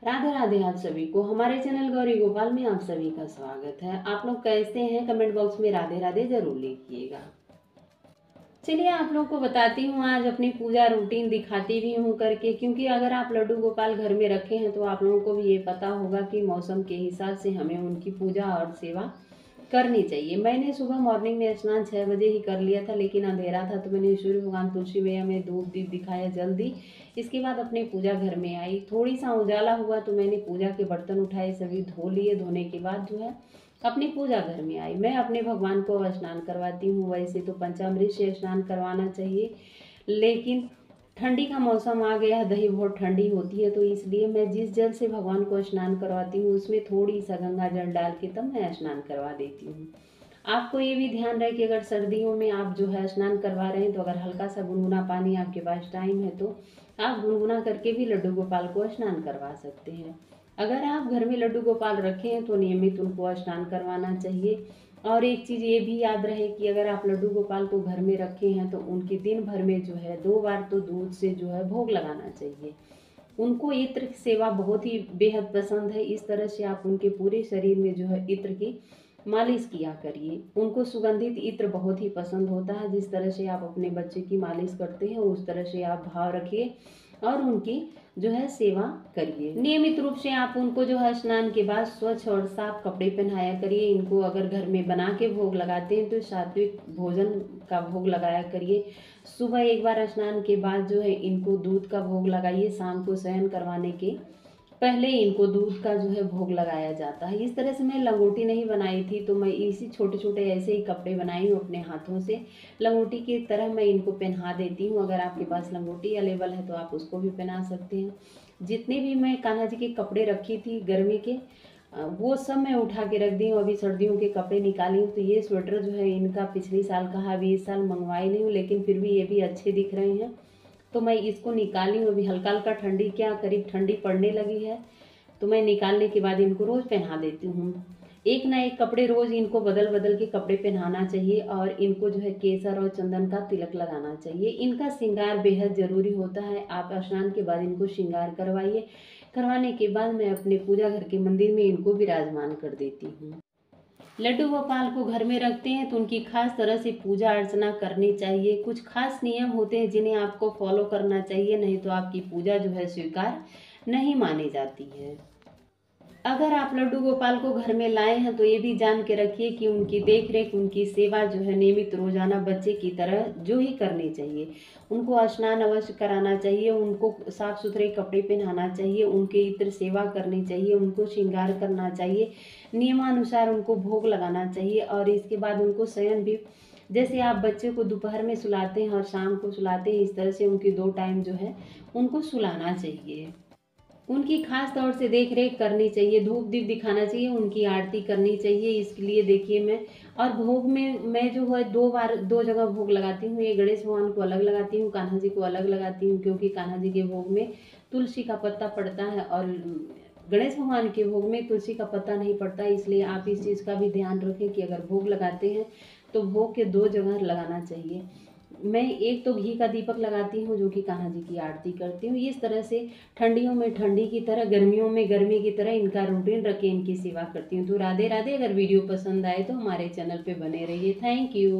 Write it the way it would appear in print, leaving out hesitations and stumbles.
राधे राधे आप सभी को हमारे चैनल गौरी गोपाल में आप सभी का स्वागत है। आप लोग कैसे हैं कमेंट बॉक्स में राधे राधे जरूर लिखिएगा। चलिए आप लोग को बताती हूँ, आज अपनी पूजा रूटीन दिखाती भी हूँ करके, क्योंकि अगर आप लड्डू गोपाल घर में रखे हैं तो आप लोगों को भी ये पता होगा कि मौसम के हिसाब से हमें उनकी पूजा और सेवा करनी चाहिए। मैंने सुबह मॉर्निंग में स्नान 6 बजे ही कर लिया था, लेकिन अंधेरा था तो मैंने सूर्य भगवान तुलसी मैया में धूप दीप दिखाया जल्दी। इसके बाद अपने पूजा घर में आई, थोड़ी सा उजाला हुआ तो मैंने पूजा के बर्तन उठाए, सभी धो लिए। धोने के बाद जो है अपनी पूजा घर में आई। मैं अपने भगवान को स्नान करवाती हूँ। वैसे तो पंचामृत से स्नान करवाना चाहिए, लेकिन ठंडी का मौसम आ गया है, दही बहुत ठंडी होती है, तो इसलिए मैं जिस जल से भगवान को स्नान करवाती हूँ उसमें थोड़ी सा गंगा जल डाल के तब मैं स्नान करवा देती हूँ। आपको ये भी ध्यान रहे कि अगर सर्दियों में आप जो है स्नान करवा रहे हैं तो अगर हल्का सा गुनगुना पानी आपके पास टाइम है तो आप गुनगुना करके भी लड्डू गोपाल को स्नान करवा सकते हैं। अगर आप घर में लड्डू गोपाल रखे हैं तो नियमित उनको स्नान करवाना चाहिए। और एक चीज़ ये भी याद रहे कि अगर आप लड्डू गोपाल को घर में रखे हैं तो उनके दिन भर में जो है 2 बार तो दूध से जो है भोग लगाना चाहिए। उनको इत्र की सेवा बहुत ही बेहद पसंद है। इस तरह से आप उनके पूरे शरीर में जो है इत्र की मालिश किया करिए। उनको सुगंधित इत्र बहुत ही पसंद होता है। जिस तरह से आप अपने बच्चे की मालिश करते हैं उस तरह से आप भाव रखिए और उनकी जो है सेवा करिए। नियमित रूप से आप उनको जो है स्नान के बाद स्वच्छ और साफ कपड़े पहनाया करिए। इनको अगर घर में बना के भोग लगाते हैं तो सात्विक भोजन का भोग लगाया करिए। सुबह एक बार स्नान के बाद जो है इनको दूध का भोग लगाइए। शाम को शयन करवाने के पहले इनको दूध का जो है भोग लगाया जाता है। इस तरह से मैं लंगोटी नहीं बनाई थी, तो मैं इसी छोटे छोटे ऐसे ही कपड़े बनाई हूँ अपने हाथों से। लंगोटी की तरह मैं इनको पहना देती हूँ। अगर आपके पास लंगोटी अवेलेबल है तो आप उसको भी पहना सकते हैं। जितने भी मैं कान्हा जी के कपड़े रखी थी गर्मी के, वो सब मैं उठा के रख दी हूँ। अभी सर्दियों के कपड़े निकाली हूँ। तो ये स्वेटर जो है इनका पिछले साल का है, अभी इस साल मंगवाई नहीं हूँ, लेकिन फिर भी ये भी अच्छे दिख रहे हैं तो मैं इसको निकाली हूँ। अभी हल्का हल्का ठंडी, क्या करीब ठंडी पड़ने लगी है, तो मैं निकालने के बाद इनको रोज़ पहना देती हूँ। एक ना एक कपड़े रोज़ इनको बदल बदल के कपड़े पहनाना चाहिए और इनको जो है केसर और चंदन का तिलक लगाना चाहिए। इनका श्रृंगार बेहद ज़रूरी होता है। आप स्नान के बाद इनको श्रृंगार करवाइए। करवाने के बाद मैं अपने पूजा घर के मंदिर में इनको विराजमान कर देती हूँ। लड्डू गोपाल को घर में रखते हैं तो उनकी खास तरह से पूजा अर्चना करनी चाहिए। कुछ खास नियम होते हैं जिन्हें आपको फॉलो करना चाहिए, नहीं तो आपकी पूजा जो है स्वीकार नहीं मानी जाती है। अगर आप लड्डू गोपाल को घर में लाए हैं तो ये भी जान के रखिए कि उनकी देख रेख, उनकी सेवा जो है नियमित रोजाना बच्चे की तरह जो ही करनी चाहिए। उनको स्नान अवश्य कराना चाहिए, उनको साफ सुथरे कपड़े पहनाना चाहिए, उनके इत्र सेवा करनी चाहिए, उनको श्रृंगार करना चाहिए, नियमानुसार उनको भोग लगाना चाहिए। और इसके बाद उनको शयन भी, जैसे आप बच्चे को दोपहर में सुलाते हैं और शाम को सुलाते हैं, इस तरह से उनकी 2 टाइम जो है उनको सुलाना चाहिए। उनकी खास तौर से देख रेख करनी चाहिए, धूप दीप दिखाना चाहिए, उनकी आरती करनी चाहिए। इसके लिए देखिए मैं, और भोग में मैं जो है 2 बार 2 जगह भोग लगाती हूँ। ये गणेश भगवान को अलग लगाती हूँ, कान्हा जी को अलग लगाती हूँ, क्योंकि कान्हा जी के भोग में तुलसी का पत्ता पड़ता है और गणेश भगवान के भोग में तुलसी का पत्ता नहीं पड़ता। इसलिए आप इस चीज़ का भी ध्यान रखें कि अगर भोग लगाते हैं तो भोग के 2 जगह लगाना चाहिए। मैं एक तो घी का दीपक लगाती हूँ जो कि कान्हा जी की आरती करती हूँ। इस तरह से ठंडियों में ठंडी की तरह, गर्मियों में गर्मी की तरह इनका रूटीन रख के इनकी सेवा करती हूँ। तो राधे राधे। अगर वीडियो पसंद आए तो हमारे चैनल पे बने रहिए। Thank you.